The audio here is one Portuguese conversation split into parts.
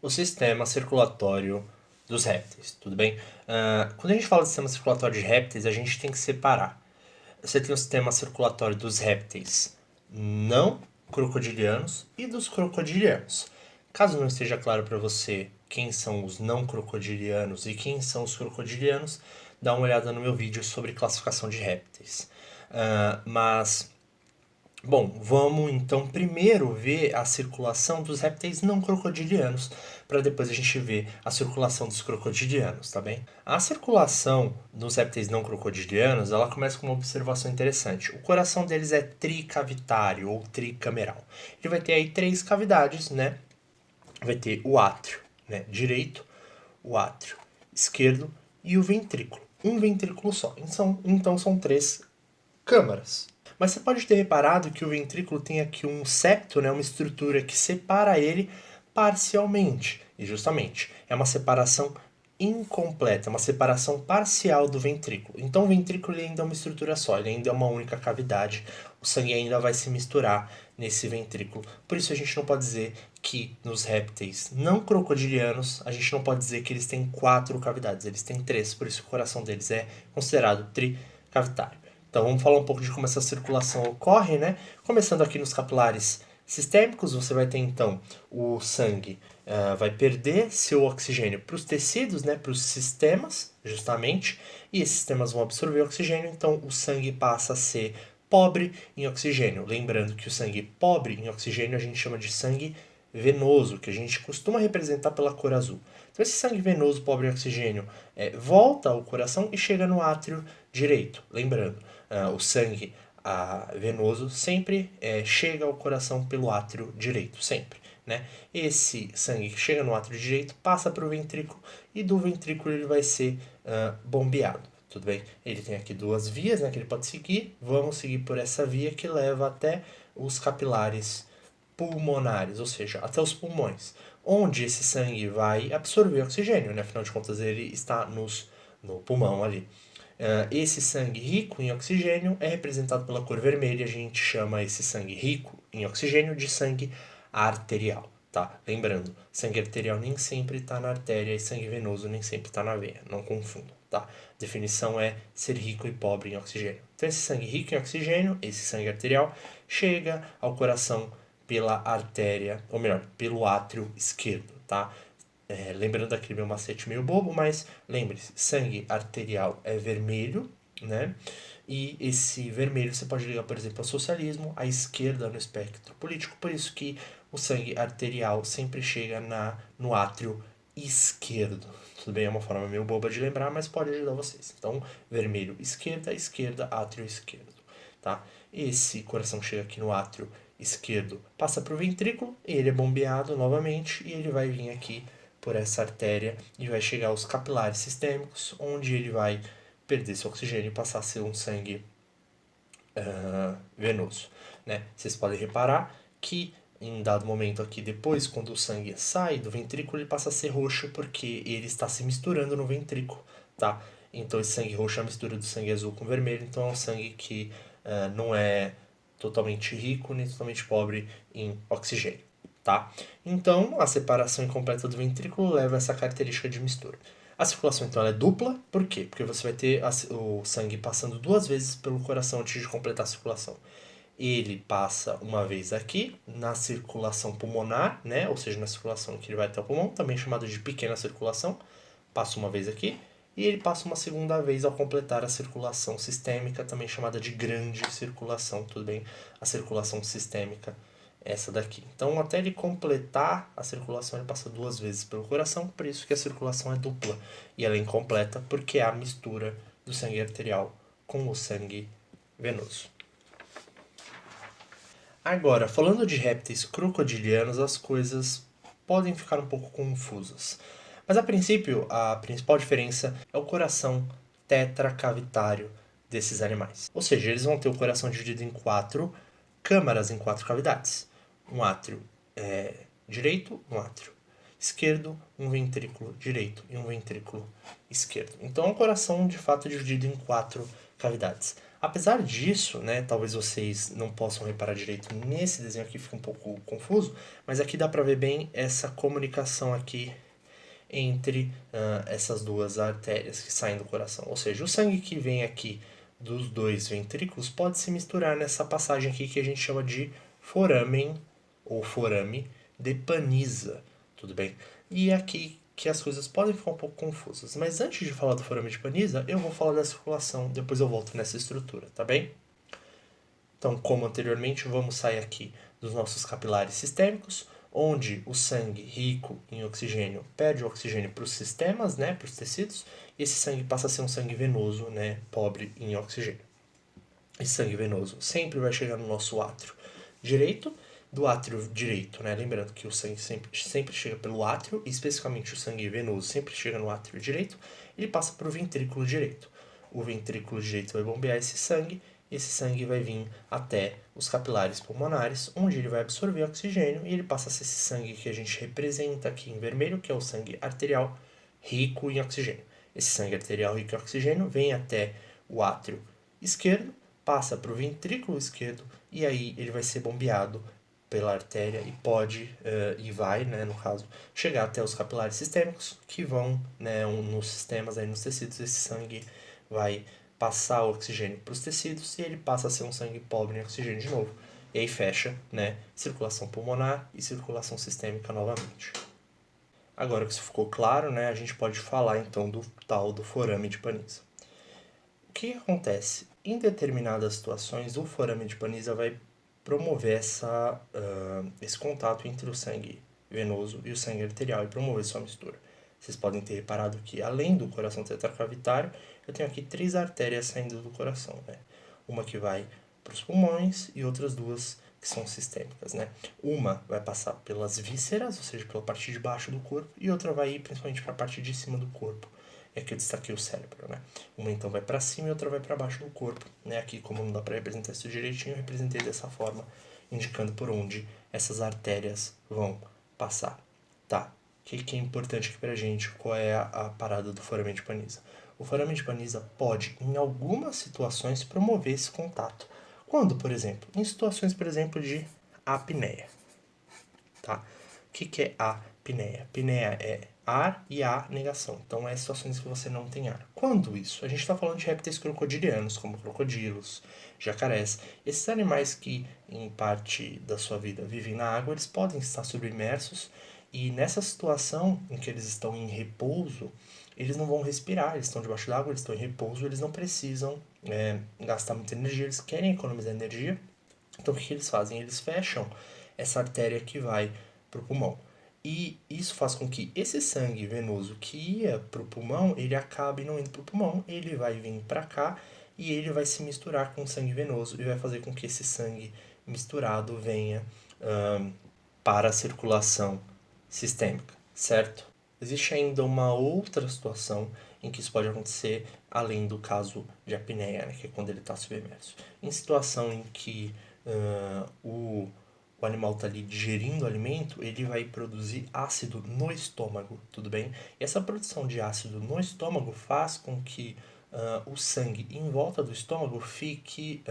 o sistema circulatório dos répteis, tudo bem? Quando a gente fala de sistema circulatório de répteis, a gente tem que separar. Você tem o sistema circulatório dos répteis não crocodilianos e dos crocodilianos. Caso não esteja claro para você quem são os não crocodilianos e quem são os crocodilianos, dá uma olhada no meu vídeo sobre classificação de répteis. Bom, vamos então primeiro ver a circulação dos répteis não crocodilianos, para depois a gente ver a circulação dos crocodilianos, tá bem? A circulação dos répteis não crocodilianos, ela começa com uma observação interessante. O coração deles é tricavitário ou tricameral. Ele vai ter aí 3 cavidades, né? Vai ter o átrio, né, direito, o átrio esquerdo e o ventrículo. Um ventrículo só. Então são 3 câmaras. Mas você pode ter reparado que o ventrículo tem aqui um septo, né, uma estrutura que separa ele parcialmente. E justamente, é uma separação incompleta, uma separação parcial do ventrículo. Então o ventrículo ainda é uma estrutura só, ele ainda é uma única cavidade. O sangue ainda vai se misturar nesse ventrículo. Por isso a gente não pode dizer que nos répteis não crocodilianos, a gente não pode dizer que eles têm 4 cavidades, eles têm 3, por isso o coração deles é considerado tricavitário. Então vamos falar um pouco de como essa circulação ocorre, né? Começando aqui nos capilares sistêmicos, você vai ter então o sangue vai perder seu oxigênio para os tecidos, né, para os sistemas, justamente, e esses sistemas vão absorver oxigênio, então o sangue passa a ser pobre em oxigênio. Lembrando que o sangue pobre em oxigênio a gente chama de sangue venoso, que a gente costuma representar pela cor azul. Então esse sangue venoso pobre em oxigênio volta ao coração e chega no átrio direito. Lembrando, o sangue venoso sempre chega ao coração pelo átrio direito, sempre. Né? Esse sangue que chega no átrio direito passa para o ventrículo e do ventrículo ele vai ser bombeado. Tudo bem? Ele tem aqui 2 vias, né, que ele pode seguir. Vamos seguir por essa via que leva até os capilares pulmonares, ou seja, até os pulmões, onde esse sangue vai absorver oxigênio, né? Afinal de contas ele está no pulmão ali. Esse sangue rico em oxigênio é representado pela cor vermelha. A gente chama esse sangue rico em oxigênio de sangue arterial, tá? Lembrando, sangue arterial nem sempre está na artéria e sangue venoso nem sempre está na veia, não confundam, tá? A definição é ser rico e pobre em oxigênio. Então esse sangue rico em oxigênio, esse sangue arterial, chega ao coração pela artéria, ou melhor, pelo átrio esquerdo, tá? Lembrando daquele meu macete meio bobo, mas lembre-se, sangue arterial é vermelho, né? E esse vermelho você pode ligar, por exemplo, ao socialismo, à esquerda no espectro político, por isso que o sangue arterial sempre chega no átrio esquerdo. Tudo bem, é uma forma meio boba de lembrar, mas pode ajudar vocês. Então, vermelho, esquerda, esquerda, átrio esquerdo, tá? Esse coração chega aqui no átrio esquerdo, passa para o ventrículo, ele é bombeado novamente e ele vai vir aqui por essa artéria e vai chegar aos capilares sistêmicos, onde ele vai perder seu oxigênio e passar a ser um sangue venoso. Né? Vocês podem reparar que em dado momento aqui depois, quando o sangue sai do ventrículo, ele passa a ser roxo porque ele está se misturando no ventrículo, tá? Então esse sangue roxo é a mistura do sangue azul com vermelho, então é um sangue que não é totalmente rico nem totalmente pobre em oxigênio, tá? Então a separação incompleta do ventrículo leva a essa característica de mistura. A circulação então é dupla, por quê? Porque você vai ter o sangue passando 2 vezes pelo coração antes de completar a circulação. Ele passa uma vez aqui na circulação pulmonar, né? Ou seja, na circulação que ele vai até o pulmão, também chamado de pequena circulação, passa uma vez aqui, e ele passa uma segunda vez ao completar a circulação sistêmica, também chamada de grande circulação, tudo bem? A circulação sistêmica, essa daqui. Então, até ele completar a circulação, ele passa 2 vezes pelo coração, por isso que a circulação é dupla, e ela é incompleta, porque há a mistura do sangue arterial com o sangue venoso. Agora, falando de répteis crocodilianos, as coisas podem ficar um pouco confusas. Mas a princípio, a principal diferença é o coração tetracavitário desses animais. Ou seja, eles vão ter o coração dividido em 4 câmaras, em 4 cavidades. Um átrio direito, um átrio esquerdo, um ventrículo direito e um ventrículo esquerdo. Então é um coração de fato dividido em 4 cavidades. Apesar disso, né, talvez vocês não possam reparar direito nesse desenho aqui, fica um pouco confuso, mas aqui dá para ver bem essa comunicação aqui entre essas duas artérias que saem do coração. Ou seja, o sangue que vem aqui dos dois ventrículos pode se misturar nessa passagem aqui que a gente chama de foramen ou forame de Paniza, tudo bem? E aqui que as coisas podem ficar um pouco confusas. Mas antes de falar do forame de Paniza, eu vou falar da circulação, depois eu volto nessa estrutura, tá bem? Então, como anteriormente, vamos sair aqui dos nossos capilares sistêmicos, onde o sangue rico em oxigênio perde o oxigênio para os sistemas, né, para os tecidos, e esse sangue passa a ser um sangue venoso, né, pobre em oxigênio. Esse sangue venoso sempre vai chegar no nosso átrio direito, do átrio direito, né? Lembrando que o sangue sempre chega pelo átrio, e especificamente o sangue venoso sempre chega no átrio direito, ele passa para o ventrículo direito. O ventrículo direito vai bombear esse sangue, e esse sangue vai vir até os capilares pulmonares, onde ele vai absorver oxigênio e ele passa a ser esse sangue que a gente representa aqui em vermelho, que é o sangue arterial rico em oxigênio. Esse sangue arterial rico em oxigênio vem até o átrio esquerdo, passa para o ventrículo esquerdo e aí ele vai ser bombeado pela artéria e pode, e vai, né, no caso, chegar até os capilares sistêmicos que vão, né, nos sistemas, aí nos tecidos, esse sangue vai passar o oxigênio para os tecidos e ele passa a ser um sangue pobre em oxigênio de novo. E aí fecha, né, circulação pulmonar e circulação sistêmica novamente. Agora que isso ficou claro, né, a gente pode falar então do tal do forame de Paniza. O que acontece? Em determinadas situações, o forame de Paniza vai promover esse contato entre o sangue venoso e o sangue arterial e promover sua mistura. Vocês podem ter reparado que, além do coração tetracavitário, eu tenho aqui 3 artérias saindo do coração, né? Uma que vai para os pulmões e outras 2 que são sistêmicas, né? Uma vai passar pelas vísceras, ou seja, pela parte de baixo do corpo, e outra vai ir principalmente para a parte de cima do corpo. É que eu destaquei o cérebro, né? Uma então vai para cima e outra vai para baixo do corpo, né? Aqui, como não dá para representar isso direitinho, eu representei dessa forma, indicando por onde essas artérias vão passar. Tá, o que é importante aqui pra gente? Qual é a parada do forame de Paniza? O forame de Paniza pode, em algumas situações, promover esse contato. Quando, por exemplo? Em situações, por exemplo, de apneia. Tá? O que é apneia? Apneia é ar e a negação. Então, é situações que você não tem ar. Quando isso? A gente está falando de répteis crocodilianos, como crocodilos, jacarés. Esses animais que, em parte da sua vida, vivem na água, eles podem estar submersos e nessa situação em que eles estão em repouso, eles não vão respirar, eles estão debaixo d'água, eles estão em repouso, eles não precisam gastar muita energia, eles querem economizar energia. Então o que eles fazem? Eles fecham essa artéria que vai para o pulmão. E isso faz com que esse sangue venoso que ia para o pulmão, ele acabe não indo para o pulmão, ele vai vir para cá e ele vai se misturar com o sangue venoso e vai fazer com que esse sangue misturado venha para a circulação sistêmica, certo? Existe ainda uma outra situação em que isso pode acontecer, além do caso de apneia, né, que é quando ele está submerso. Em situação em que o animal está ali digerindo o alimento, ele vai produzir ácido no estômago, tudo bem? E essa produção de ácido no estômago faz com que o sangue em volta do estômago fique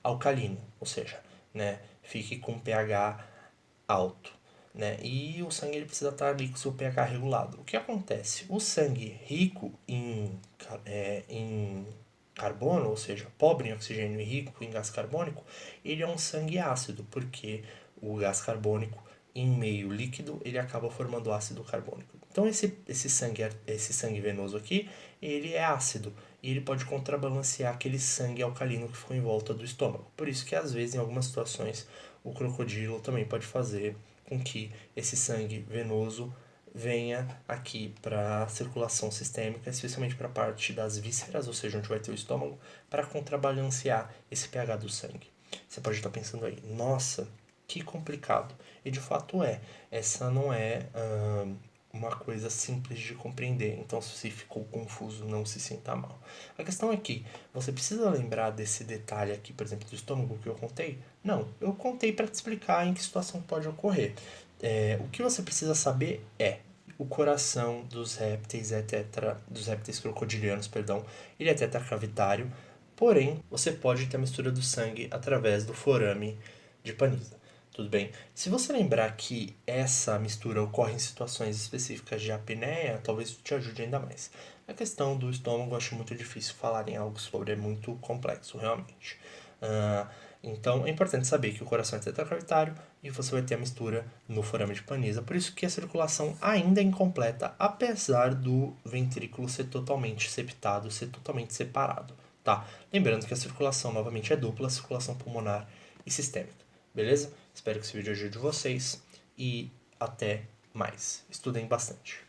alcalino, ou seja, né, fique com pH alto. Né? E o sangue ele precisa estar ali com o seu pH regulado. O que acontece? O sangue rico em carbono, ou seja, pobre em oxigênio e rico em gás carbônico, ele é um sangue ácido, porque o gás carbônico em meio líquido ele acaba formando ácido carbônico. Então esse sangue venoso aqui, ele é ácido e ele pode contrabalancear aquele sangue alcalino que ficou em volta do estômago. Por isso que às vezes em algumas situações o crocodilo também pode fazer com que esse sangue venoso venha aqui para a circulação sistêmica, especialmente para a parte das vísceras, ou seja, onde vai ter o estômago, para contrabalancear esse pH do sangue. Você pode estar pensando aí, nossa, que complicado. E de fato é. Essa não é uma coisa simples de compreender. Então, se ficou confuso, não se sinta mal. A questão é que você precisa lembrar desse detalhe aqui, por exemplo, do estômago que eu contei? Não, eu contei para te explicar em que situação pode ocorrer. O que você precisa saber é o coração dos répteis dos répteis crocodilianos, perdão, ele é tetracavitário, porém, você pode ter a mistura do sangue através do forame de Paniza. Tudo bem? Se você lembrar que essa mistura ocorre em situações específicas de apneia, talvez te ajude ainda mais. A questão do estômago eu acho muito difícil falar em algo sobre, é muito complexo, realmente. Então é importante saber que o coração é tetracavitário e você vai ter a mistura no forame de Paniza, por isso que a circulação ainda é incompleta, apesar do ventrículo ser totalmente septado, ser totalmente separado, tá? Lembrando que a circulação novamente é dupla, circulação pulmonar e sistêmica. Beleza? Espero que esse vídeo ajude vocês e até mais. Estudem bastante.